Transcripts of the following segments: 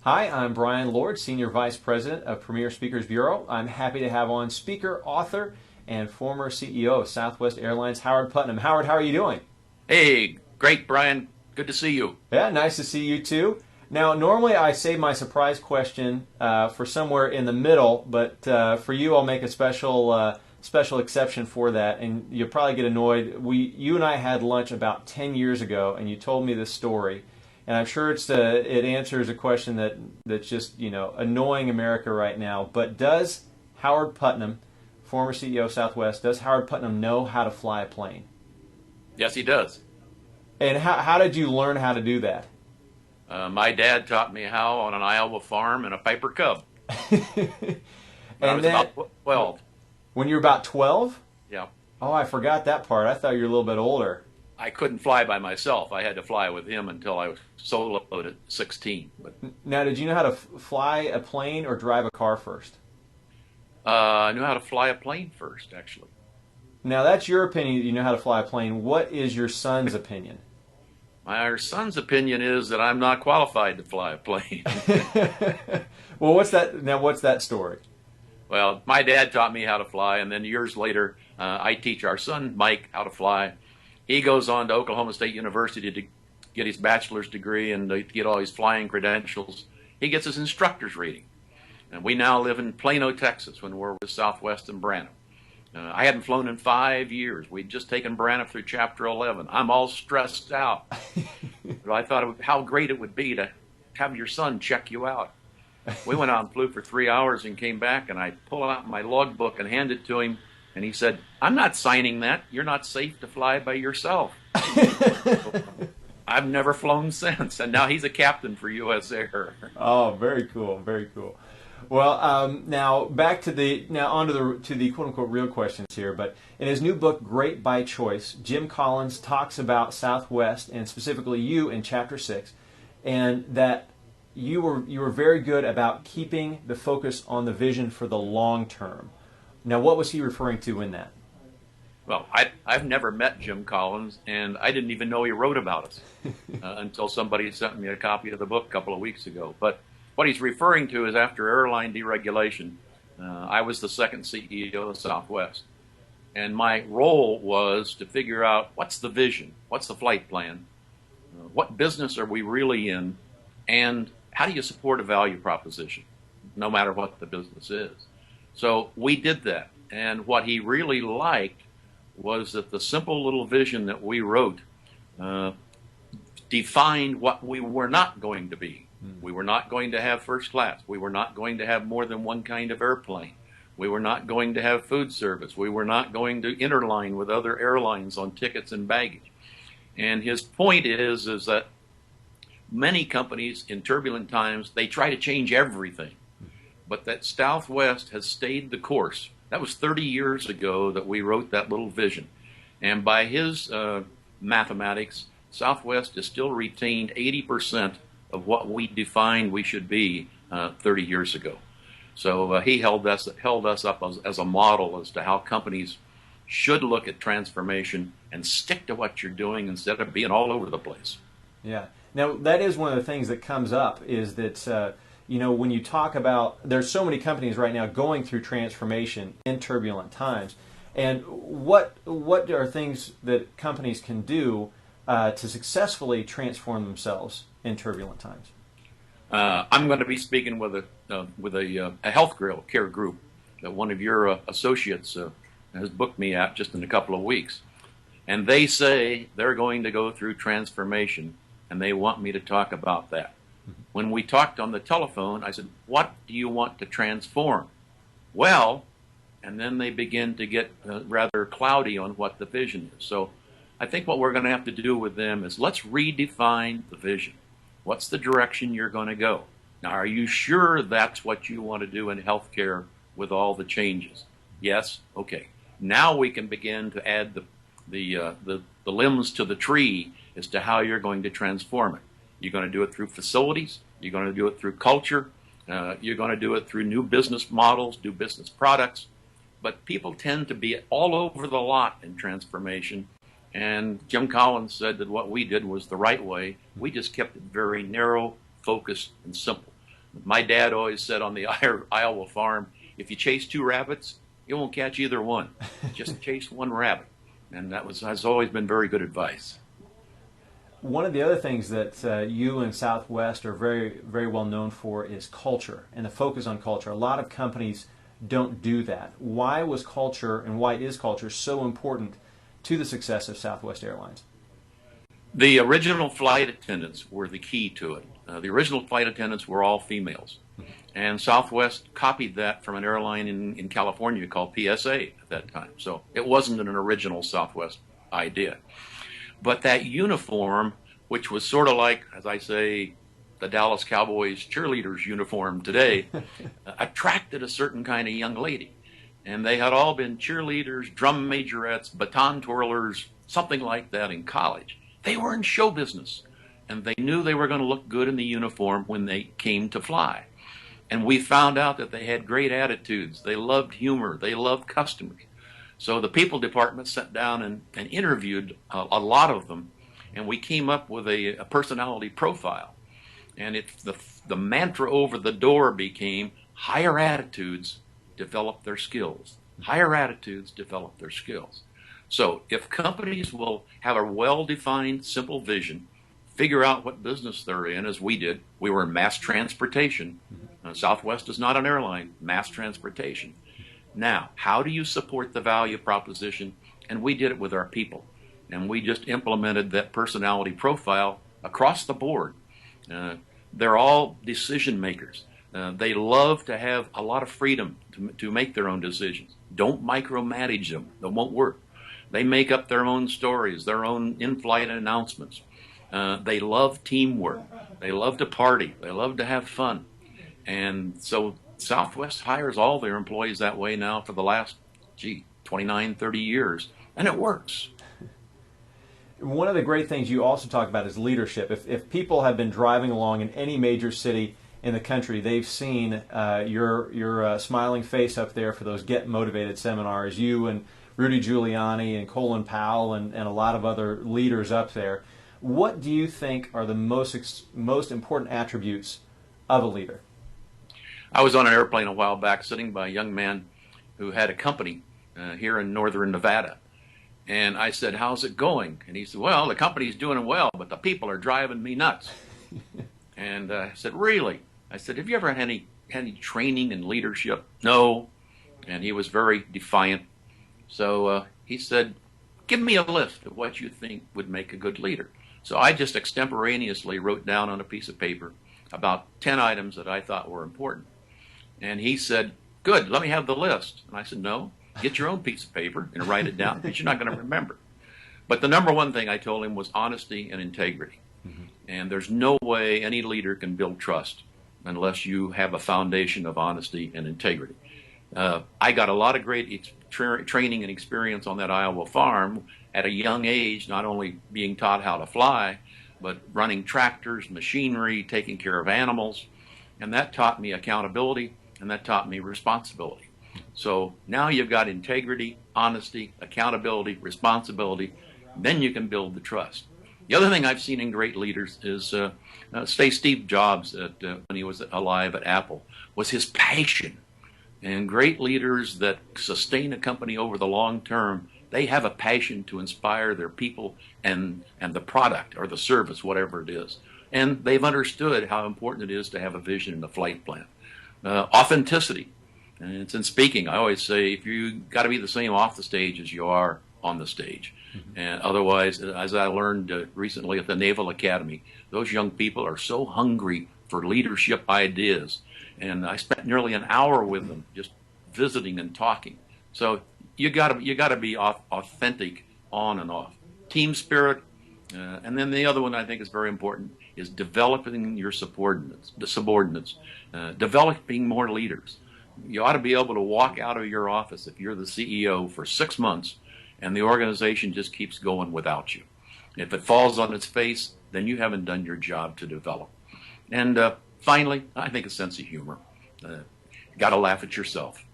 Hi, I'm Brian Lord, Senior Vice President of Premier Speakers Bureau. I'm happy to have on speaker, author, and former CEO of Southwest Airlines, Howard Putnam. Howard, how are you doing? Hey, great, Brian. Good to see you. Yeah, nice to see you too. Now, normally I save my surprise question for somewhere in the middle, but for you, I'll make a special exception for that, and you'll probably get annoyed. You and I had lunch about 10 years ago, and you told me this story. And I'm sure it answers a question that's just annoying America right now. But does Howard Putnam, former CEO of Southwest, does Howard Putnam know how to fly a plane? Yes, he does. And how did you learn how to do that? My dad taught me how on an Iowa farm in a Piper Cub. When I And was then about 12. when you were about 12? Yeah. Oh, I forgot that part. I thought you were a little bit older. I couldn't fly by myself. I had to fly with him until I was soloed at 16. But Now, did you know how to fly a plane or drive a car first? I knew how to fly a plane first, actually. Now, that's your opinion that you know how to fly a plane. What is your son's opinion? My son's opinion is that I'm not qualified to fly a plane. Well, what's that? Now, what's that story? Well, my dad taught me how to fly, and then years later, I teach our son, Mike, how to fly. He goes on to Oklahoma State University to get his bachelor's degree and to get all his flying credentials. He gets his instructor's rating. And we now live in Plano, Texas, when we're with Southwest and Braniff. I hadn't flown in 5 years. We'd just taken Braniff through Chapter 11. I'm all stressed out. But I thought how great it would be to have your son check you out. We went out and flew for 3 hours and came back, and I pulled out my logbook and handed it to him. And he said, "I'm not signing that. You're not safe to fly by yourself." I've never flown since, and now he's a captain for U.S. Air. Oh, very cool, very cool. Well, now back to the quote unquote real questions here. But in his new book, Great by Choice, Jim Collins talks about Southwest and specifically you in Chapter 6, and that you were very good about keeping the focus on the vision for the long term. Now, what was he referring to in that? Well, I've never met Jim Collins, and I didn't even know he wrote about us until somebody sent me a copy of the book a couple of weeks ago. But what he's referring to is after airline deregulation, I was the second CEO of Southwest. And my role was to figure out what's the vision, what's the flight plan, what business are we really in, and how do you support a value proposition, no matter what the business is. So we did that. And what he really liked was that the simple little vision that we wrote defined what we were not going to be. We were not going to have first class. We were not going to have more than one kind of airplane. We were not going to have food service. We were not going to interline with other airlines on tickets and baggage. And his point is that many companies in turbulent times, they try to change everything. But that Southwest has stayed the course. That was 30 years ago that we wrote that little vision. And by his mathematics, Southwest has still retained 80% of what we defined we should be 30 years ago. So he held us up as a model as to how companies should look at transformation and stick to what you're doing instead of being all over the place. Yeah. Now, that is one of the things that comes up is that when you talk about, there's so many companies right now going through transformation in turbulent times, and what are things that companies can do to successfully transform themselves in turbulent times? I'm going to be speaking with a health care group that one of your associates has booked me at just in a couple of weeks, and they say they're going to go through transformation, and they want me to talk about that. When we talked on the telephone, I said, "What do you want to transform?" Well, and then they begin to get rather cloudy on what the vision is. So I think what we're going to have to do with them is let's redefine the vision. What's the direction you're going to go? Now, are you sure that's what you want to do in healthcare with all the changes? Yes? Okay. Now we can begin to add the limbs to the tree as to how you're going to transform it. You're going to do it through facilities. You're going to do it through culture. You're going to do it through new business models, new business products. But people tend to be all over the lot in transformation. And Jim Collins said that what we did was the right way. We just kept it very narrow, focused, and simple. My dad always said on the Iowa farm, if you chase two rabbits, you won't catch either one. Just chase one rabbit. And has always been very good advice. One of the other things that you and Southwest are very, very well known for is culture and the focus on culture. A lot of companies don't do that. Why was culture and why is culture so important to the success of Southwest Airlines? The original flight attendants were the key to it. The original flight attendants were all females. And Southwest copied that from an airline in California called PSA at that time. So it wasn't an original Southwest idea. But that uniform, which was sort of like, as I say, the Dallas Cowboys cheerleaders uniform today, attracted a certain kind of young lady. And they had all been cheerleaders, drum majorettes, baton twirlers, something like that in college. They were in show business, and they knew they were going to look good in the uniform when they came to fly. And we found out that they had great attitudes. They loved humor. They loved customers. So the people department sat down and interviewed a lot of them, and we came up with a personality profile. And the mantra over the door became, higher attitudes develop their skills. Higher attitudes develop their skills. So if companies will have a well-defined, simple vision, figure out what business they're in, as we did. We were in mass transportation. Southwest is not an airline, mass transportation. Now, how do you support the value proposition? And we did it with our people. And we just implemented that personality profile across the board. They're all decision makers. They love to have a lot of freedom to make their own decisions. Don't micromanage them. That won't work. They make up their own stories, their own in-flight announcements. They love teamwork. They love to party. They love to have fun. And so Southwest hires all their employees that way now for the last, 29, 30 years. And it works. One of the great things you also talk about is leadership. If people have been driving along in any major city in the country, they've seen your smiling face up there for those Get Motivated seminars. You and Rudy Giuliani and Colin Powell and a lot of other leaders up there. What do you think are the most important attributes of a leader? I was on an airplane a while back sitting by a young man who had a company here in northern Nevada. And I said, how's it going? And he said, well, the company's doing well, but the people are driving me nuts. And I said, really? I said, have you ever had any training in leadership? No. And he was very defiant. So he said, give me a list of what you think would make a good leader. So I just extemporaneously wrote down on a piece of paper about 10 items that I thought were important. And he said, good, let me have the list. And I said, no, get your own piece of paper and write it down because you're not going to remember. But the number one thing I told him was honesty and integrity. Mm-hmm. And there's no way any leader can build trust unless you have a foundation of honesty and integrity. I got a lot of great training and experience on that Iowa farm at a young age, not only being taught how to fly, but running tractors, machinery, taking care of animals. And that taught me accountability, and that taught me responsibility. So now you've got integrity, honesty, accountability, responsibility. Then you can build the trust. The other thing I've seen in great leaders is, say Steve Jobs, when he was alive at Apple, was his passion. And great leaders that sustain a company over the long term, they have a passion to inspire their people and the product or the service, whatever it is. And they've understood how important it is to have a vision and a flight plan. Authenticity. And it's in speaking. I always say, if you got to be the same off the stage as you are on the stage. Mm-hmm. And otherwise, as I learned recently at the Naval Academy, those young people are so hungry for leadership ideas. And I spent nearly an hour with them just visiting and talking. So you got to be authentic on and off. Team spirit. And then the other one I think is very important is developing your subordinates, developing more leaders. You ought to be able to walk out of your office if you're the CEO for 6 months and the organization just keeps going without you. If it falls on its face, then you haven't done your job to develop. And finally, I think a sense of humor. Got to laugh at yourself.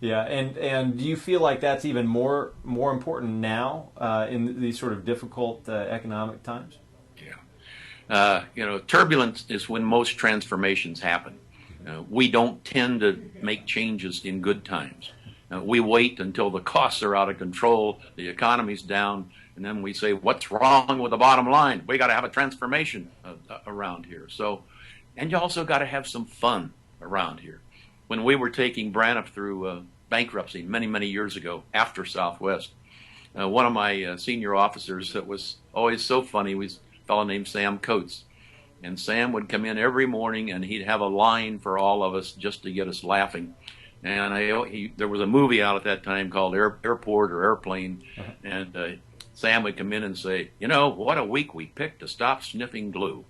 Yeah, and do you feel like that's even more important now in these sort of difficult economic times? Turbulence is when most transformations happen. We don't tend to make changes in good times. We wait until the costs are out of control, the economy's down, and then we say, what's wrong with the bottom line? We got to have a transformation around here. So, and you also got to have some fun around here. When we were taking Braniff through bankruptcy many, many years ago after Southwest, one of my senior officers that was always so funny was a fellow named Sam Coates. And Sam would come in every morning and he'd have a line for all of us just to get us laughing. And there was a movie out at that time called Airport or Airplane. And Sam would come in and say, what a week we picked to stop sniffing glue.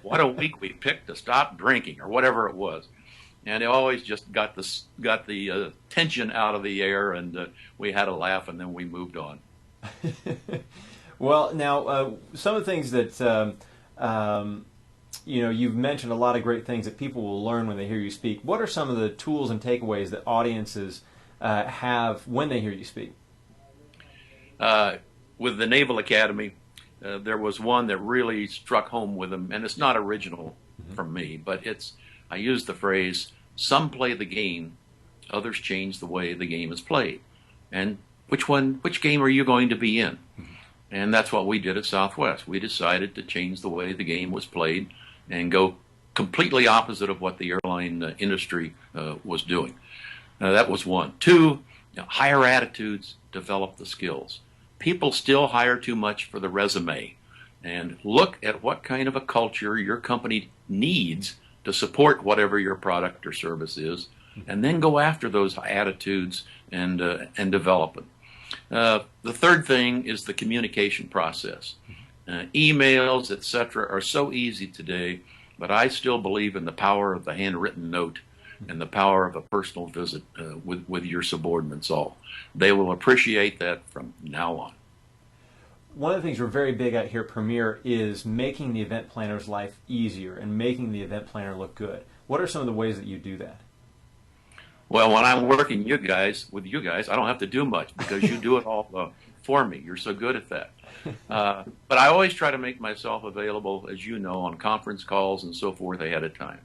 What a week we picked to stop drinking, or whatever it was. And it always just got the tension out of the air, and we had a laugh, and then we moved on. Well, now, some of the things that you've mentioned a lot of great things that people will learn when they hear you speak. What are some of the tools and takeaways that audiences have when they hear you speak? With the Naval Academy, there was one that really struck home with them, and it's not original from me, but I use the phrase, some play the game, others change the way the game is played. And which game are you going to be in? And that's what we did at Southwest. We decided to change the way the game was played and go completely opposite of what the airline industry was doing. That was one. Two, hire attitudes, develop the skills. People still hire too much for the resume. And look at what kind of a culture your company needs to support whatever your product or service is, and then go after those attitudes and develop them. The third thing is the communication process. Emails, etc., are so easy today, but I still believe in the power of the handwritten note and the power of a personal visit with your subordinates all. They will appreciate that from now on. One of the things we're very big at here at Premier is making the event planner's life easier and making the event planner look good. What are some of the ways that you do that? Well, when I'm working with you guys, I don't have to do much because you do it all for me. You're so good at that. But I always try to make myself available, as you know, on conference calls and so forth ahead of time,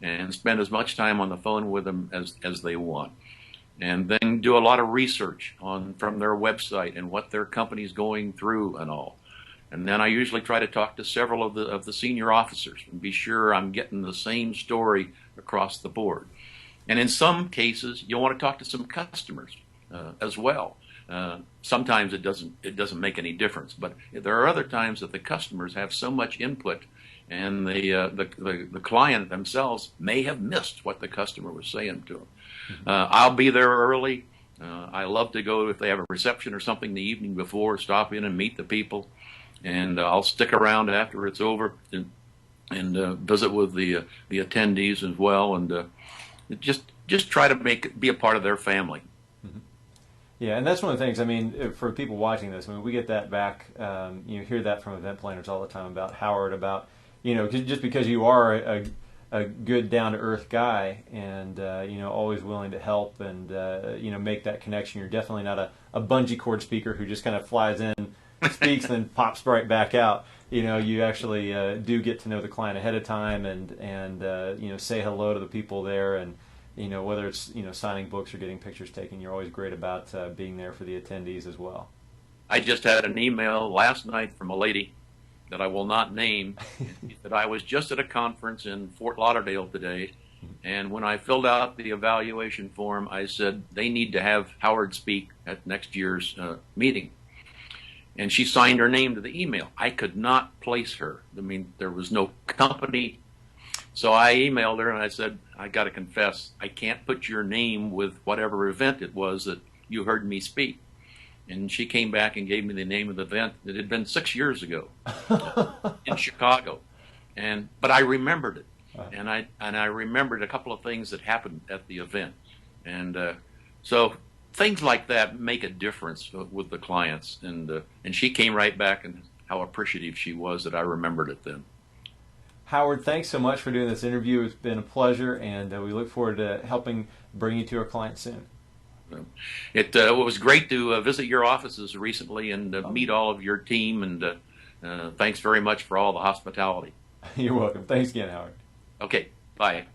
and spend as much time on the phone with them as they want. And then do a lot of research from their website and what their company's going through and all. And then I usually try to talk to several of the senior officers and be sure I'm getting the same story across the board. And in some cases, you'll want to talk to some customers as well. Sometimes it doesn't make any difference, but there are other times that the customers have so much input, and the client themselves may have missed what the customer was saying to them. I'll be there early. I love to go if they have a reception or something the evening before, stop in and meet the people, and I'll stick around after it's over and visit with the attendees as well, and just try to be a part of their family. Yeah, and that's one of the things, I mean, for people watching this, I mean, we get that back, you hear that from event planners all the time about Howard, about, just because you are a good down-to-earth guy and, always willing to help and, make that connection. You're definitely not a bungee cord speaker who just kind of flies in, speaks, then pops right back out. You actually do get to know the client ahead of time and say hello to the people there, and whether it's signing books or getting pictures taken, you're always great about being there for the attendees as well. I just had an email last night from a lady that I will not name that I was just at a conference in Fort Lauderdale today, and when I filled out the evaluation form, I said they need to have Howard speak at next year's meeting. And she signed her name to the email. I could not place her. I mean, there was no company. So I emailed her and I said, I got to confess, I can't put your name with whatever event it was that you heard me speak. And she came back and gave me the name of the event. It had been 6 years ago in Chicago. But I remembered it. And I remembered a couple of things that happened at the event. And so things like that make a difference with the clients. And she came right back and how appreciative she was that I remembered it then. Howard, thanks so much for doing this interview. It's been a pleasure, and we look forward to helping bring you to our clients soon. It was great to visit your offices recently and meet all of your team and Thanks very much for all the hospitality. You're welcome. Thanks again, Howard. Okay, bye.